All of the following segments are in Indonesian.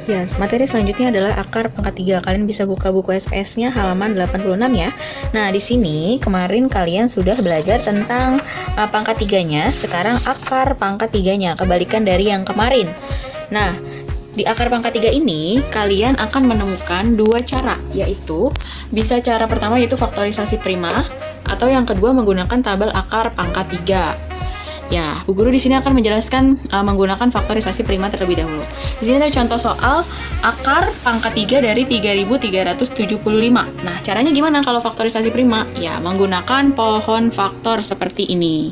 Ya, materi selanjutnya adalah akar pangkat 3. Kalian bisa buka buku SPS-nya halaman 86 ya. Nah, di sini kemarin kalian sudah belajar tentang pangkat 3-nya, sekarang akar pangkat 3-nya, kebalikan dari yang kemarin. Nah, di akar pangkat 3 ini, kalian akan menemukan dua cara, yaitu bisa cara pertama yaitu faktorisasi prima, atau yang kedua menggunakan tabel akar pangkat 3. Ya, Bu Guru di sini akan menjelaskan menggunakan faktorisasi prima terlebih dahulu. Di sini ada contoh soal akar pangkat 3 dari 3375. Nah, caranya gimana kalau faktorisasi prima? Ya, menggunakan pohon faktor seperti ini.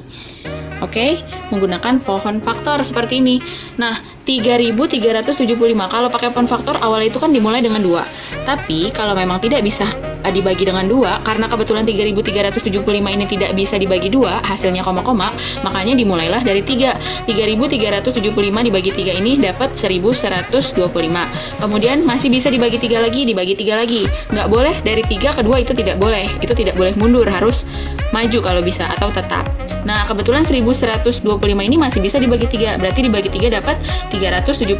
Oke, menggunakan pohon faktor seperti ini. Nah, 3375. Kalau pakai pohon faktor awal itu kan dimulai dengan 2. Tapi kalau memang tidak bisa dibagi dengan 2, karena kebetulan 3375 ini tidak bisa dibagi 2, hasilnya koma-koma, makanya dimulailah dari 3. 3375 dibagi 3 ini dapat 1125. Kemudian masih bisa dibagi 3 lagi, dibagi 3 lagi. Nggak boleh dari 3 ke 2, itu tidak boleh. Itu tidak boleh mundur, harus maju kalau bisa atau tetap. Nah, kebetulan 1125 ini masih bisa dibagi 3, berarti dibagi 3 dapat 375.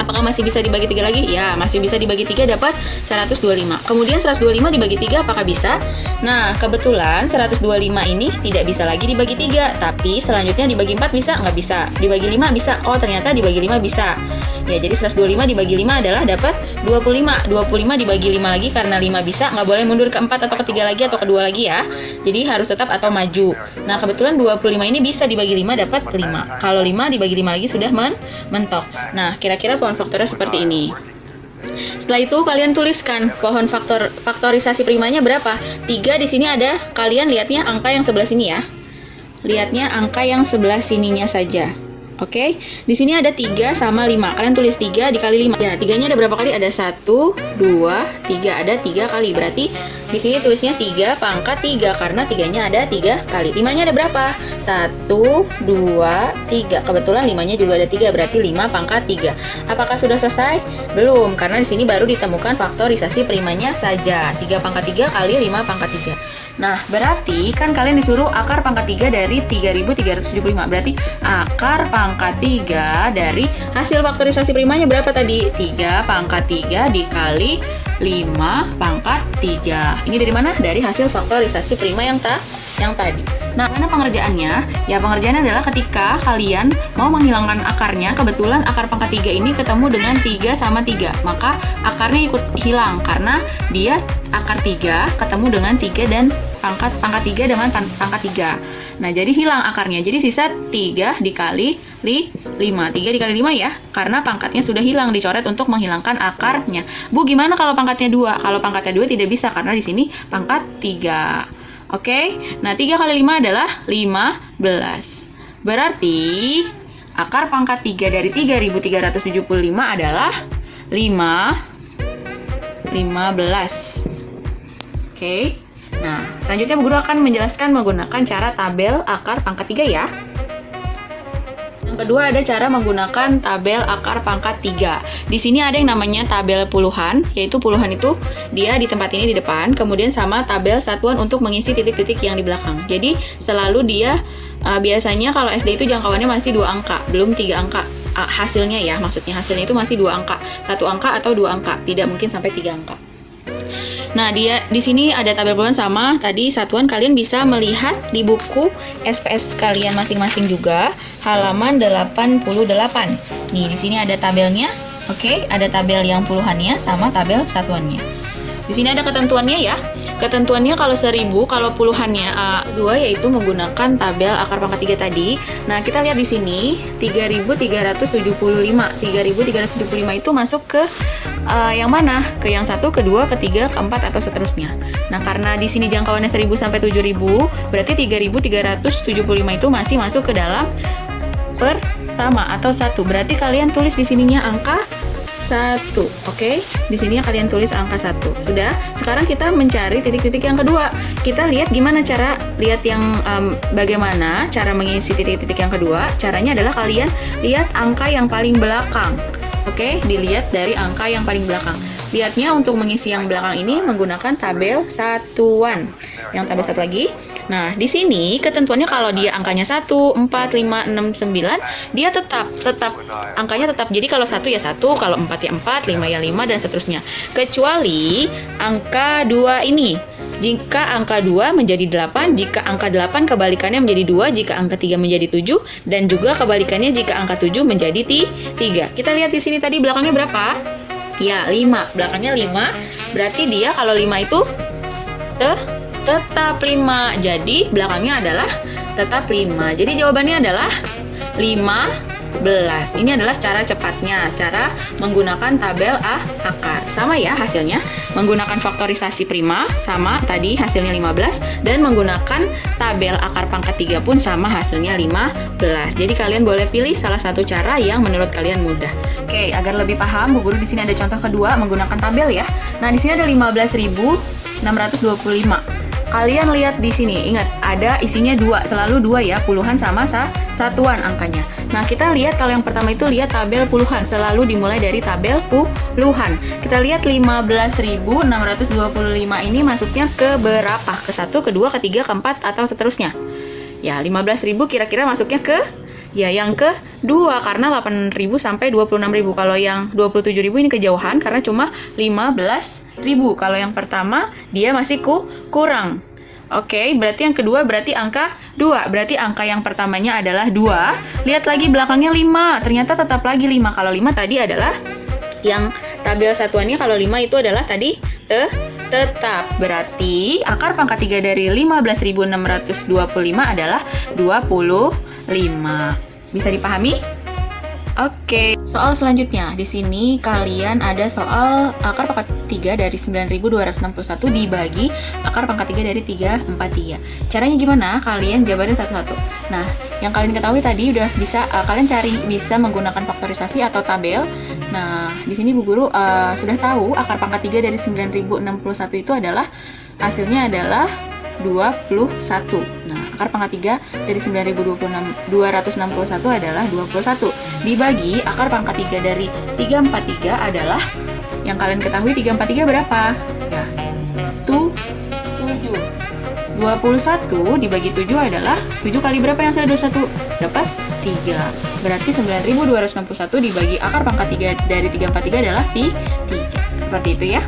Apakah masih bisa dibagi 3 lagi? Ya, masih bisa dibagi 3 dapat 125. Kemudian 125 dibagi 3 apakah bisa? Nah, kebetulan 125 ini tidak bisa lagi dibagi 3, tapi selanjutnya dibagi 4 bisa? Nggak bisa. Dibagi 5 bisa? Oh, ternyata dibagi 5 bisa. Ya, jadi 125 dibagi 5 adalah dapat 25. 25 dibagi 5 lagi karena 5 bisa, nggak boleh mundur ke 4 atau ke 3 lagi atau ke 2 lagi ya. Jadi harus tetap atau maju. Nah, kebetulan 25 ini bisa dibagi 5 dapat 5. Kalau 5 dibagi 5 lagi sudah mentok. Nah, kira-kira pohon faktornya seperti ini. Setelah itu kalian tuliskan pohon faktorisasi primanya berapa? 3 di sini ada, kalian lihatnya angka yang sebelah sini ya. Lihatnya angka yang sebelah sininya saja. Oke, di sini ada 3 sama 5. Kalian tulis 3 dikali 5. Ya, 3-nya ada berapa kali? Ada 1, 2, 3. Ada 3 kali. Berarti di sini tulisnya 3 pangkat 3 karena 3-nya ada 3 kali. 5-nya ada berapa? 1, 2, 3. Kebetulan 5-nya juga ada 3, berarti 5 pangkat 3. Apakah sudah selesai? Belum, karena di sini baru ditemukan faktorisasi primanya saja. 3 pangkat 3 kali 5 pangkat 3. Nah, berarti kan kalian disuruh akar pangkat 3 dari 3375. Berarti akar pangkat 3 dari hasil faktorisasi primanya berapa tadi? 3 pangkat 3 dikali 5 pangkat 3. Ini dari mana? Dari hasil faktorisasi prima yang tadi. Nah, mana pengerjaannya? Ya, pengerjaannya adalah ketika kalian mau menghilangkan akarnya, kebetulan akar pangkat 3 ini ketemu dengan 3 sama 3. Maka akarnya ikut hilang karena dia akar 3 ketemu dengan 3 dan pangkat 3 dengan pangkat 3. Nah, jadi hilang akarnya. Jadi sisa 3 dikali 5. 3 dikali 5 ya, karena pangkatnya sudah hilang, dicoret untuk menghilangkan akarnya. Bu, gimana kalau pangkatnya 2? Kalau pangkatnya 2 tidak bisa, karena di sini pangkat 3. Oke, nah 3 kali 5 adalah 15. Berarti akar pangkat 3 dari 3375 adalah 15. Oke, nah selanjutnya Bu Guru akan menjelaskan menggunakan cara tabel akar pangkat 3 ya. Yang kedua ada cara menggunakan tabel akar pangkat 3. Di sini ada yang namanya tabel puluhan, yaitu puluhan itu dia di tempat ini di depan, kemudian sama tabel satuan untuk mengisi titik-titik yang di belakang. Jadi selalu dia biasanya kalau SD itu jangkauannya masih 2 angka, belum 3 angka. Hasilnya ya, maksudnya hasilnya itu masih 2 angka, 1 angka atau 2 angka, tidak mungkin sampai 3 angka. Nah, dia di sini ada tabel puluhan sama tadi satuan, kalian bisa melihat di buku SPS kalian masing-masing juga, halaman 88. Nih, di sini ada tabelnya. Oke, ada tabel yang puluhannya sama tabel satuannya. Di sini ada ketentuannya ya. Ketentuannya kalau 1000, kalau puluhannya A2 yaitu menggunakan tabel akar pangkat 3 tadi. Nah, kita lihat di sini 3375. 3375 itu masuk ke yang mana? Ke yang 1, kedua, ketiga, keempat atau seterusnya. Nah, karena di sini jangkauannya 1000 sampai 7000, berarti 3375 itu masih masuk ke dalam pertama atau 1. Berarti kalian tulis di sininya angka 1. Oke, di sini kalian tulis angka 1. Sudah. Sekarang kita mencari titik-titik yang kedua. Kita lihat gimana cara bagaimana cara mengisi titik-titik yang kedua. Caranya adalah kalian lihat angka yang paling belakang. Oke, dilihat dari angka yang paling belakang. Lihatnya untuk mengisi yang belakang ini menggunakan tabel satuan. Yang tabel satu lagi. Nah, di sini ketentuannya kalau dia angkanya 1, 4, 5, 6, 9, dia tetap angkanya tetap. Jadi kalau 1 ya 1, kalau 4 ya 4, 5 ya 5 dan seterusnya. Kecuali angka 2 ini. Jika angka 2 menjadi 8, jika angka 8 kebalikannya menjadi 2, jika angka 3 menjadi 7, dan juga kebalikannya jika angka 7 menjadi 3. Kita lihat di sini tadi belakangnya berapa? Ya, 5. Belakangnya 5. Berarti dia kalau 5 itu tetap 5. Jadi belakangnya adalah tetap 5. Jadi jawabannya adalah 15. Ini adalah cara cepatnya, cara menggunakan tabel akar. Sama ya hasilnya, menggunakan faktorisasi prima sama tadi hasilnya 15, dan menggunakan tabel akar pangkat 3 pun sama hasilnya 15. Jadi kalian boleh pilih salah satu cara yang menurut kalian mudah. Oke, agar lebih paham, Bu Guru di sini ada contoh kedua menggunakan tabel ya. Nah, di sini ada 15.625. Kalian lihat di sini, ingat ada isinya 2, selalu 2 ya, puluhan sama satuan angkanya. Nah, kita lihat kalau yang pertama itu lihat tabel puluhan, selalu dimulai dari tabel puluhan. Kita lihat 15.625 ini masuknya ke berapa? Ke 1, ke 2, ke 3, ke 4 atau seterusnya? Ya, 15.000 kira-kira masuknya ke yang kedua karena 8.000 sampai 26.000. Kalau yang 27.000 ini kejauhan karena cuma 15.000. Kalau yang pertama dia masih kurang. Oke, berarti yang kedua berarti angka 2. Berarti angka yang pertamanya adalah 2. Lihat lagi belakangnya 5. Ternyata tetap lagi 5. Kalau 5 tadi adalah yang tabel satuannya, kalau 5 itu adalah tadi tetap. Berarti akar pangkat 3 dari 15.625 adalah 25. Bisa dipahami? Oke, soal selanjutnya. Di sini kalian ada soal akar pangkat 3 dari 9.261 dibagi akar pangkat 3 dari 343. Caranya gimana? Kalian jabarin satu-satu. Nah, yang kalian ketahui tadi udah bisa kalian cari bisa menggunakan faktorisasi atau tabel. Nah, di sini Bu Guru sudah tahu akar pangkat 3 dari 9.061 itu adalah hasilnya adalah 21. Nah, akar pangkat 3 dari 9.261 adalah 21. Dibagi akar pangkat 3 dari 343 adalah, yang kalian ketahui 343 berapa? Ya, 7. 21 dibagi 7 adalah 7 kali berapa yang saya 21? Dapat 3. Berarti 9.261 dibagi akar pangkat 3 dari 343 adalah 3. Seperti itu ya.